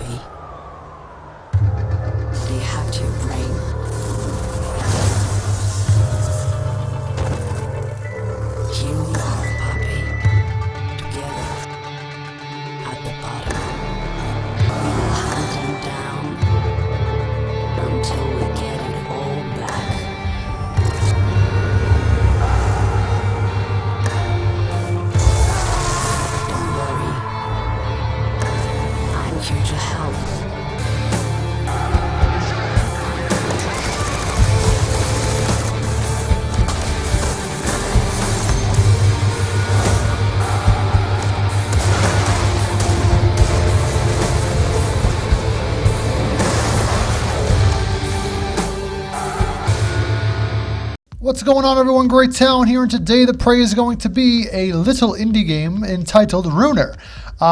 puppy. They hacked your brain. Here we are, puppy. Together. At the bottom. We will hunt them down until we get it all back. Don't worry. I'm here to help. What's going on, everyone? Great Talon here, and today the prey is going to be a little indie game entitled Runer,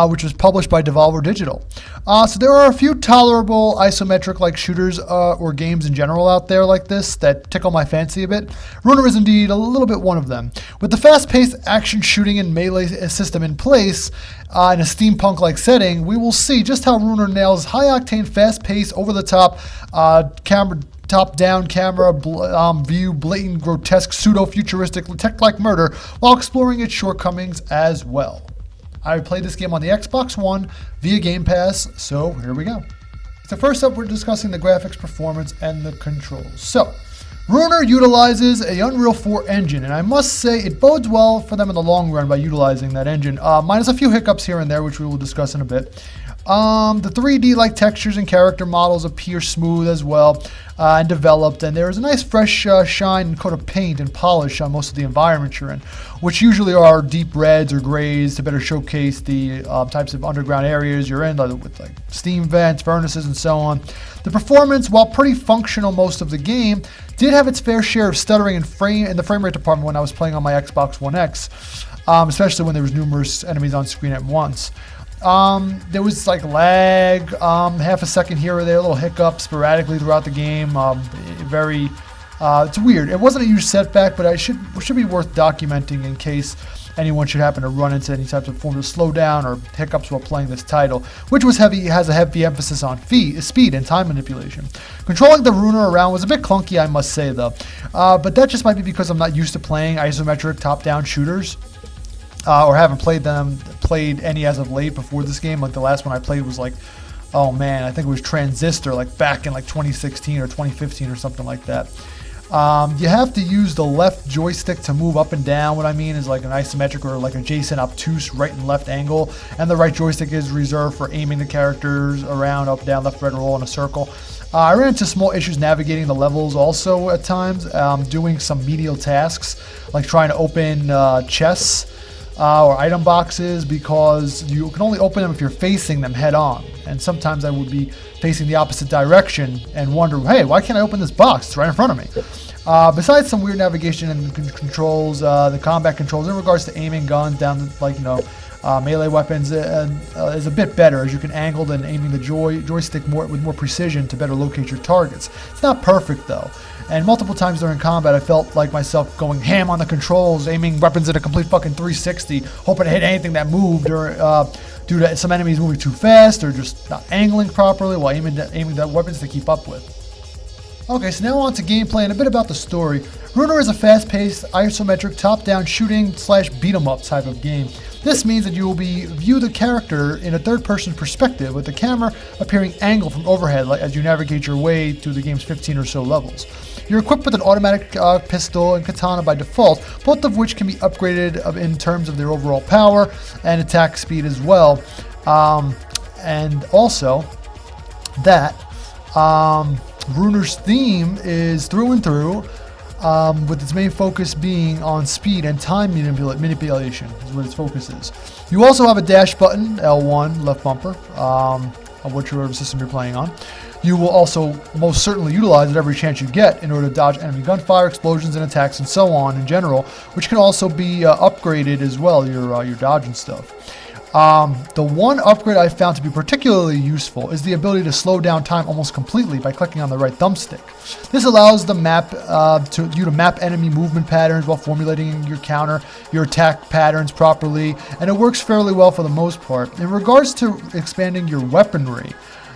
which was published by Devolver Digital. So there are a few tolerable isometric-like shooters or games in general out there like this that tickle my fancy a bit. Runer is indeed a little bit one of them. With the fast-paced action shooting and melee system in place in a steampunk-like setting, we will see just how Runer nails high-octane, fast-paced, over-the-top top-down camera view, blatant, grotesque, pseudo-futuristic, tech-like murder while exploring its shortcomings as well. I played this game on the Xbox One via Game Pass, so here we go. So first up, we're discussing the graphics, performance, and the controls. So, Runer utilizes a Unreal 4 engine, and I must say it bodes well for them in the long run by utilizing that engine, minus a few hiccups here and there, which we will discuss in a bit. The 3D-like textures and character models appear smooth as well and developed, and there is a nice fresh shine and coat of paint and polish on most of the environments you're in, which usually are deep reds or grays to better showcase the types of underground areas you're in, with like steam vents, furnaces, and so on. The performance, while pretty functional most of the game, did have its fair share of stuttering in the frame rate department when I was playing on my Xbox One X, especially when there was numerous enemies on screen at once. There was like lag, half a second here or there, little hiccups sporadically throughout the game. It's weird. It wasn't a huge setback, but it should be worth documenting in case anyone should happen to run into any types of form of slowdown or hiccups while playing this title, which has a heavy emphasis on speed and time manipulation. Controlling the Runer around was a bit clunky, I must say, though. But that just might be because I'm not used to playing isometric top-down shooters. Or haven't played any as of late before this game. Like the last one I played was like, oh man, I think it was Transistor, like back in like 2016 or 2015 or something like that. You have to use the left joystick to move up and down. What I mean is like an isometric or like adjacent obtuse right and left angle, and the right joystick is reserved for aiming the characters around, up, down, left, right, roll in a circle. I ran into small issues navigating the levels also at times, doing some menial tasks like trying to open chests or item boxes, because you can only open them if you're facing them head on, and sometimes I would be facing the opposite direction and wonder, hey, why can't I open this box? It's right in front of me. Besides some weird navigation and controls, the combat controls in regards to aiming guns down melee weapons is a bit better, as you can angle and aiming the joystick with more precision to better locate your targets. It's not perfect though, and multiple times during combat I felt like myself going ham on the controls, aiming weapons at a complete fucking 360, hoping to hit anything that moved, or due to some enemies moving too fast or just not angling properly while aiming the weapons to keep up with. Okay, so now on to gameplay and a bit about the story. Runer is a fast-paced, isometric, top-down shooting / beat-em-up type of game. This means that you will view the character in a third-person perspective, with the camera appearing angled from overhead as you navigate your way through the game's 15 or so levels. You're equipped with an automatic pistol and katana by default, both of which can be upgraded in terms of their overall power and attack speed as well. And also that Runer's theme is through and through, with its main focus being on speed and time manipulation is what its focus is. You also have a dash button, L1, left bumper, of whichever system you're playing on. You will also most certainly utilize it every chance you get in order to dodge enemy gunfire, explosions, and attacks, and so on in general, which can also be upgraded as well, your dodge and stuff. The one upgrade I found to be particularly useful is the ability to slow down time almost completely by clicking on the right thumbstick. This allows the map you to map enemy movement patterns while formulating your attack patterns properly, and it works fairly well for the most part. In regards to expanding your weaponry,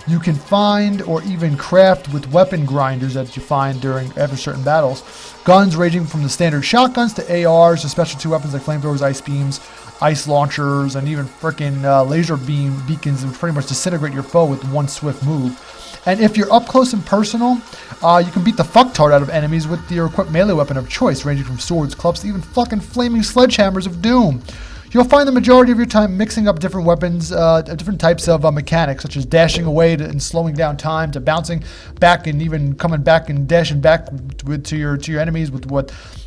You can find or even craft with weapon grinders that you find after certain battles. Guns ranging from the standard shotguns to ARs to specialty weapons like flamethrowers, ice beams, ice launchers, and even frickin' laser beam beacons, which pretty much disintegrate your foe with one swift move. And if you're up close and personal, you can beat the fucktard out of enemies with your equipped melee weapon of choice, ranging from swords, clubs, to even fucking flaming sledgehammers of doom. You'll find the majority of your time mixing up different weapons, different types of mechanics, such as dashing away and slowing down time, to bouncing back and even coming back and dashing back to your enemies with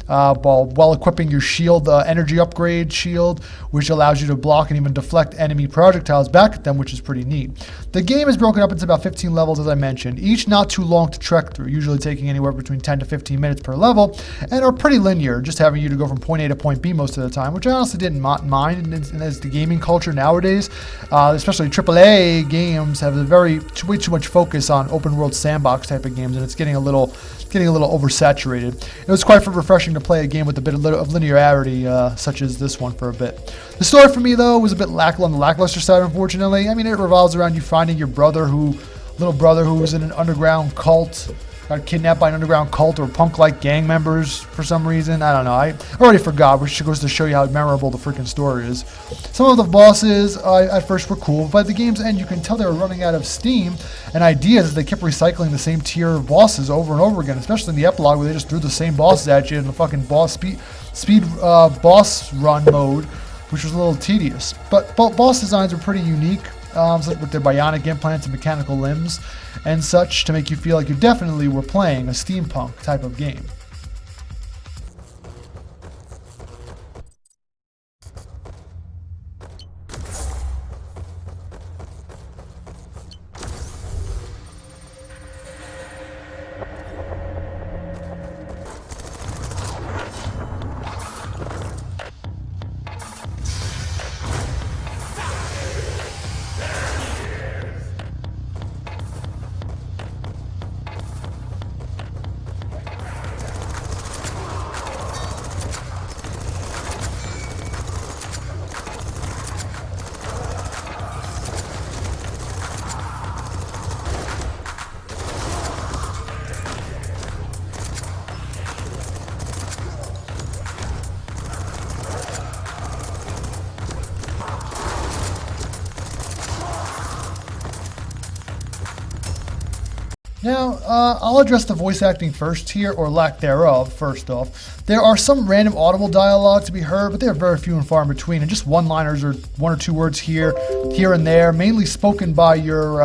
while equipping your shield, energy upgrade shield, which allows you to block and even deflect enemy projectiles back at them, which is pretty neat. The game is broken up into about 15 levels, as I mentioned, each not too long to trek through, usually taking anywhere between 10 to 15 minutes per level, and are pretty linear, just having you to go from point A to point B most of the time, which I honestly didn't mind. And as the gaming culture nowadays, especially AAA games, have way too much focus on open world sandbox type of games, and it's getting a little oversaturated. It was quite refreshing to play a game with a bit of linearity, such as this one, for a bit. The story for me, though, was a bit on the lackluster side, unfortunately. I mean, it revolves around you finding your little brother who was in an underground cult, got kidnapped by an underground cult or punk-like gang members for some reason. I don't know. I already forgot, which goes to show you how memorable the freaking story is. Some of the bosses at first were cool, but by the game's end, you can tell they were running out of steam and ideas as they kept recycling the same tier of bosses over and over again, especially in the epilogue where they just threw the same bosses at you in the fucking boss run mode, which was a little tedious. But boss designs were pretty unique, with their bionic implants and mechanical limbs and such, to make you feel like you definitely were playing a steampunk type of game. Now, I'll address the voice acting first here, or lack thereof, first off. There are some random audible dialogue to be heard, but they are very few and far in between, and just one-liners or one or two words here and there, mainly spoken by your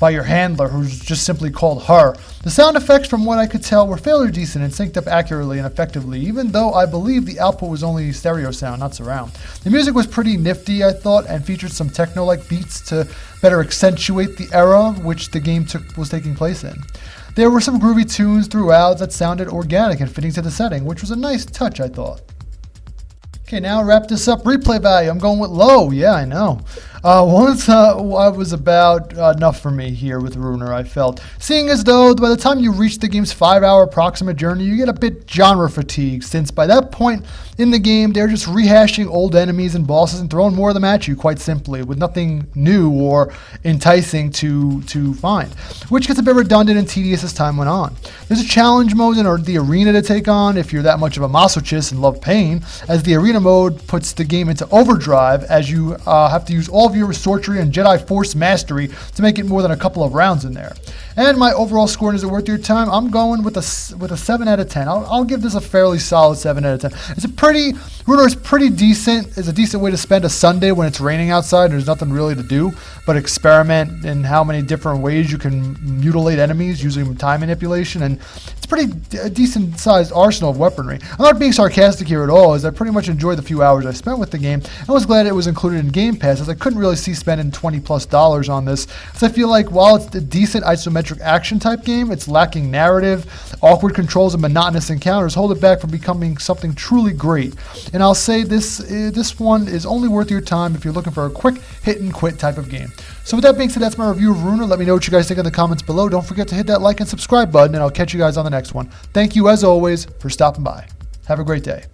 handler, who's just simply called her. The sound effects, from what I could tell, were fairly decent and synced up accurately and effectively, even though I believe the output was only stereo sound, not surround. The music was pretty nifty, I thought, and featured some techno-like beats to better accentuate the era which the game was taking place in. There were some groovy tunes throughout that sounded organic and fitting to the setting, which was a nice touch, I thought. Okay, now wrap this up. Replay value, I'm going with low. Yeah, I know. Once I was about enough for me here with Ruiner, I felt. Seeing as though by the time you reach the game's 5-hour approximate journey, you get a bit genre fatigue, since by that point in the game, they're just rehashing old enemies and bosses and throwing more of them at you, quite simply, with nothing new or enticing to find, which gets a bit redundant and tedious as time went on. There's a challenge mode in the arena to take on if you're that much of a masochist and love pain, as the arena mode puts the game into overdrive, as you have to use all of your sorcery and Jedi Force mastery to make it more than a couple of rounds in there. And my overall score, is it worth your time? I'm going with a 7 out of 10. I'll give this a fairly solid 7 out of 10. Ruiner is pretty decent. It's a decent way to spend a Sunday when it's raining outside and there's nothing really to do but experiment in how many different ways you can mutilate enemies using time manipulation, and it's pretty decent sized arsenal of weaponry. I'm not being sarcastic here at all, as I pretty much enjoyed the few hours I spent with the game. I was glad it was included in Game Pass, as I couldn't really see spending $20+ on this, as I feel like while it's a decent isometric action type game, it's lacking narrative, awkward controls, and monotonous encounters hold it back from becoming something truly great. And I'll say this one is only worth your time if you're looking for a quick hit and quit type of game. So with that being said, that's my review of Ruiner. Let me know what you guys think in the comments below. Don't forget to hit that like and subscribe button, and I'll catch you guys on the next one. Thank you, as always, for stopping by. Have a great day.